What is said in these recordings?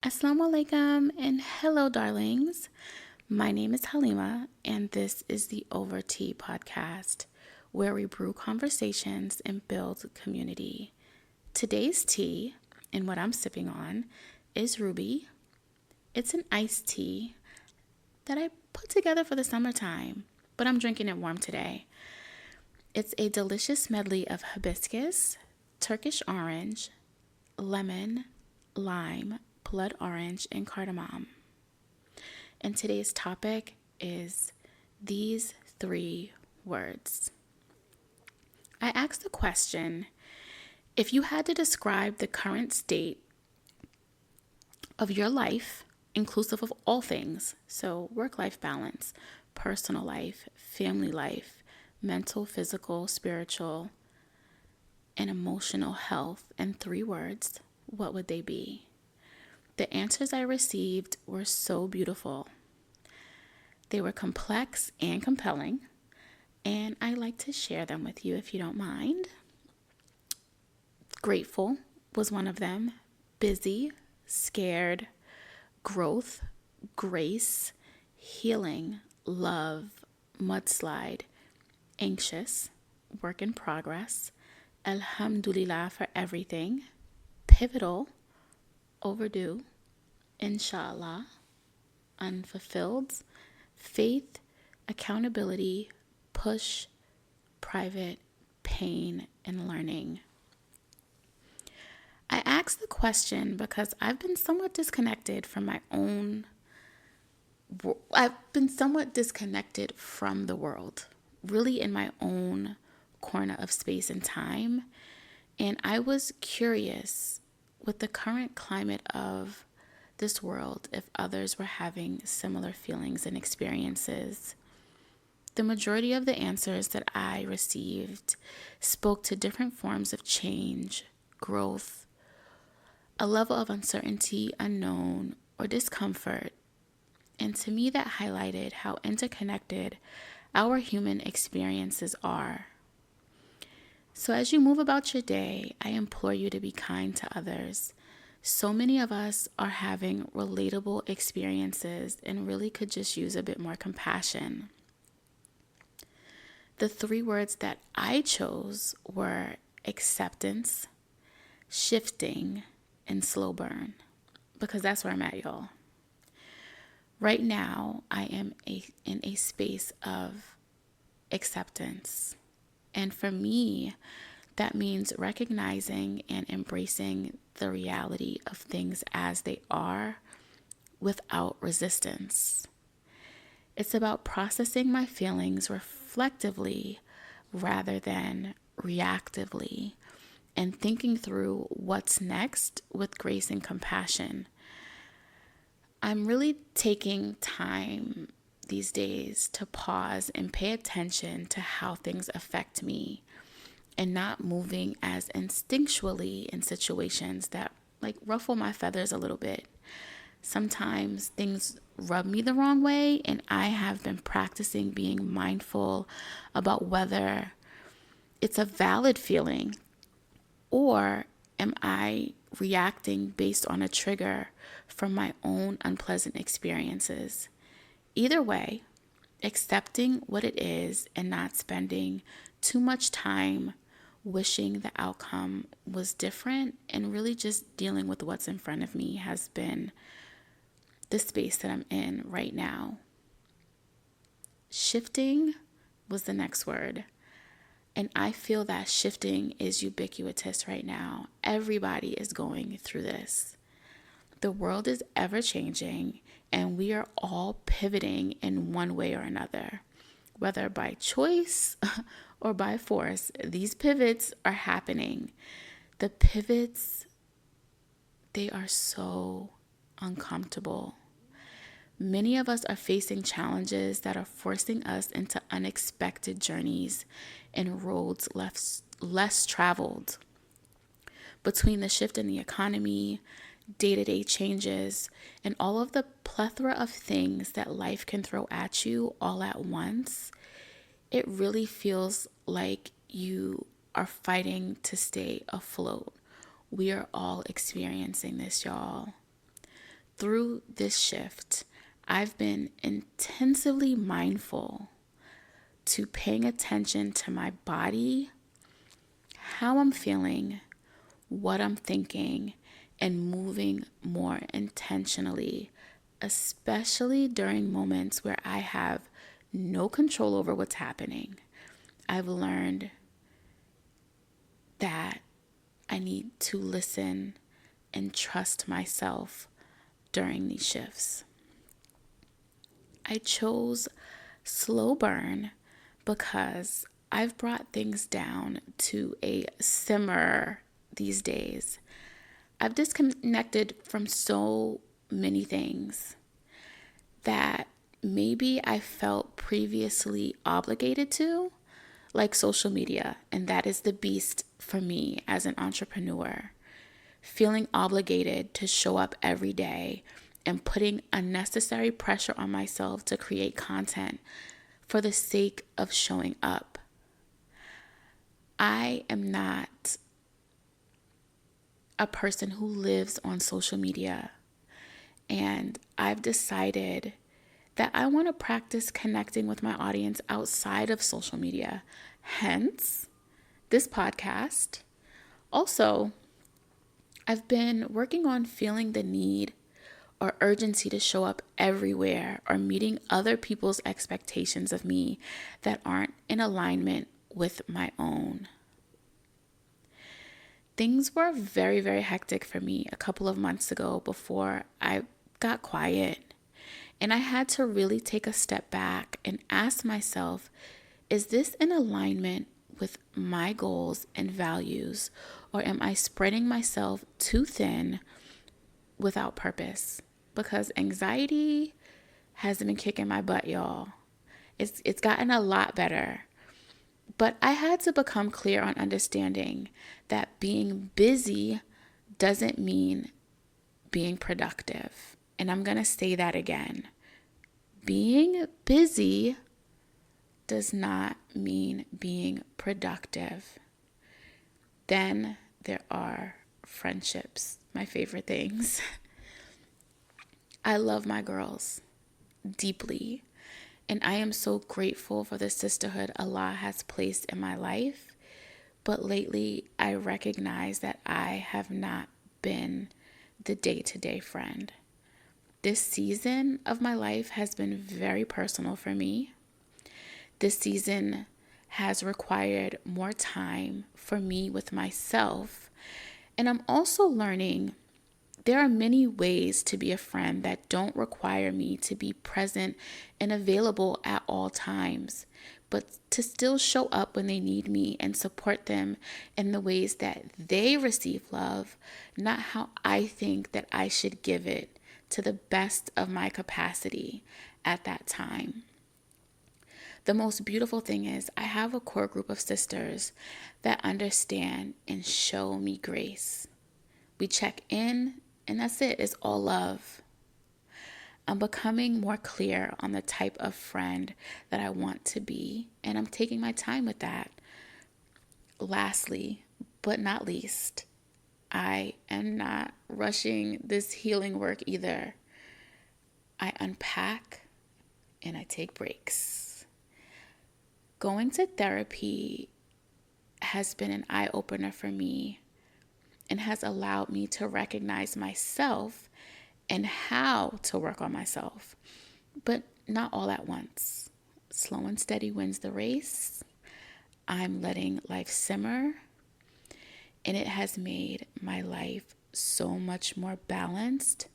Assalamu alaikum and hello, darlings. My name is Haleema, and this is the Over Tea podcast, where we brew conversations and build community. Today's tea, and what I'm sipping on, is Ruby. It's an iced tea that I put together for the summertime, but I'm drinking it warm today. It's a delicious medley of hibiscus, Turkish orange, lemon, lime, blood orange, and cardamom. And today's topic is these three words. I asked the question, if you had to describe the current state of your life, inclusive of all things, so work-life balance, personal life, family life, mental, physical, spiritual, and emotional health in three words, what would they be? The answers I received were so beautiful. They were complex and compelling, and I like to share them with you if you don't mind. Grateful was one of them. Busy, scared, growth, grace, healing, love, mudslide, anxious, work in progress, alhamdulillah for everything, pivotal, overdue, inshallah, unfulfilled, faith, accountability, push, private, pain, and learning. I asked the question because I've been somewhat disconnected from the world, really in my own corner of space and time. And I was curious with the current climate of this world if others were having similar feelings and experiences. The majority of the answers that I received spoke to different forms of change, growth, a level of uncertainty, unknown, or discomfort. And to me, that highlighted how interconnected our human experiences are. So as you move about your day, I implore you to be kind to others. So many of us are having relatable experiences and really could just use a bit more compassion. The three words that I chose were acceptance, shifting, and slow burn, because that's where I'm at, y'all. Right now, I am in a space of acceptance. And for me, that means recognizing and embracing the reality of things as they are without resistance. It's about processing my feelings reflectively rather than reactively and thinking through what's next with grace and compassion. I'm really taking time these days to pause and pay attention to how things affect me and not moving as instinctually in situations that ruffle my feathers a little bit. Sometimes things rub me the wrong way, and I have been practicing being mindful about whether it's a valid feeling or am I reacting based on a trigger from my own unpleasant experiences. Either way, accepting what it is and not spending too much time wishing the outcome was different and really just dealing with what's in front of me has been the space that I'm in right now. Shifting was the next word. And I feel that shifting is ubiquitous right now. Everybody is going through this. The world is ever changing, and we are all pivoting in one way or another. Whether by choice or by force, these pivots are happening. The pivots, they are so uncomfortable. Many of us are facing challenges that are forcing us into unexpected journeys and roads less traveled. Between the shift in the economy, day-to-day changes, and all of the plethora of things that life can throw at you all at once, it really feels like you are fighting to stay afloat. We are all experiencing this, y'all. through this shift, I've been intensively mindful to paying attention to my body, how I'm feeling, what I'm thinking, and moving more intentionally, especially during moments where I have no control over what's happening. I've learned that I need to listen and trust myself during these shifts. I chose slow burn because I've brought things down to a simmer these days. I've disconnected from so many things that maybe I felt previously obligated to, like social media, and that is the beast for me as an entrepreneur. Feeling obligated to show up every day and putting unnecessary pressure on myself to create content for the sake of showing up. I am not a person who lives on social media, and I've decided that I want to practice connecting with my audience outside of social media, hence this podcast. Also, I've been working on feeling the need or urgency to show up everywhere or meeting other people's expectations of me that aren't in alignment with my own. Things were very, very hectic for me a couple of months ago before I got quiet. And I had to really take a step back and ask myself, is this in alignment with my goals and values, or am I spreading myself too thin without purpose? Because anxiety has been kicking my butt, y'all. It's gotten a lot better. But I had to become clear on understanding that being busy doesn't mean being productive. And I'm going to say that again. Being busy does not mean being productive. Then there are friendships, my favorite things. I love my girls deeply, and I am so grateful for the sisterhood Allah has placed in my life. But lately, I recognize that I have not been the day-to-day friend. This season of my life has been very personal for me. This season has required more time for me with myself. And I'm also learning there are many ways to be a friend that don't require me to be present and available at all times, but to still show up when they need me and support them in the ways that they receive love, not how I think that I should give it to the best of my capacity at that time. The most beautiful thing is I have a core group of sisters that understand and show me grace. We check in, and that's it. It's all love. I'm becoming more clear on the type of friend that I want to be, and I'm taking my time with that. Lastly, but not least, I am not rushing this healing work either. I unpack and I take breaks. Going to therapy has been an eye-opener for me and has allowed me to recognize myself and how to work on myself, but not all at once. Slow and steady wins the race. I'm letting life simmer, and it has made my life so much more balanced,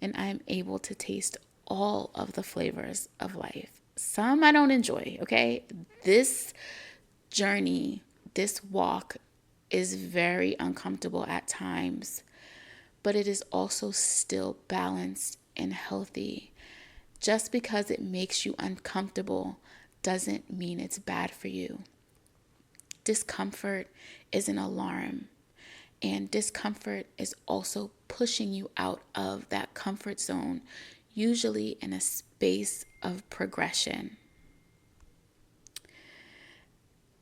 and I'm able to taste all of the flavors of life. Some I don't enjoy, okay? This journey, this walk is very uncomfortable at times, but it is also still balanced and healthy. Just because it makes you uncomfortable doesn't mean it's bad for you. Discomfort is an alarm, and discomfort is also pushing you out of that comfort zone, usually in a space of progression.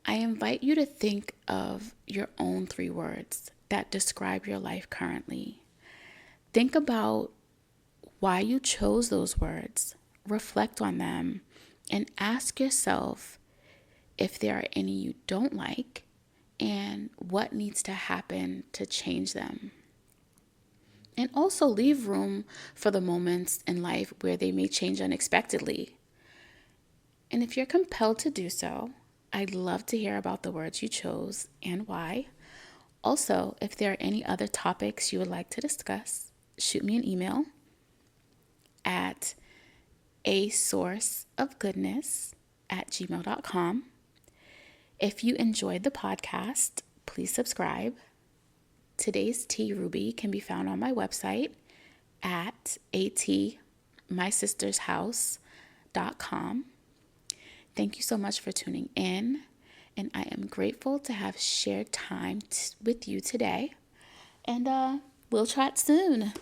I invite you to think of your own 3 words that describe your life currently. Think about why you chose those words, reflect on them, and ask yourself if there are any you don't like and what needs to happen to change them. And also leave room for the moments in life where they may change unexpectedly. And if you're compelled to do so, I'd love to hear about the words you chose and why. Also, if there are any other topics you would like to discuss, shoot me an email at asourceofgoodness@gmail.com. If you enjoyed the podcast, please subscribe. Today's Tea Ruby can be found on my website at atmysistershouse.com. Thank you so much for tuning in, and I am grateful to have shared time with you today. And we'll chat soon.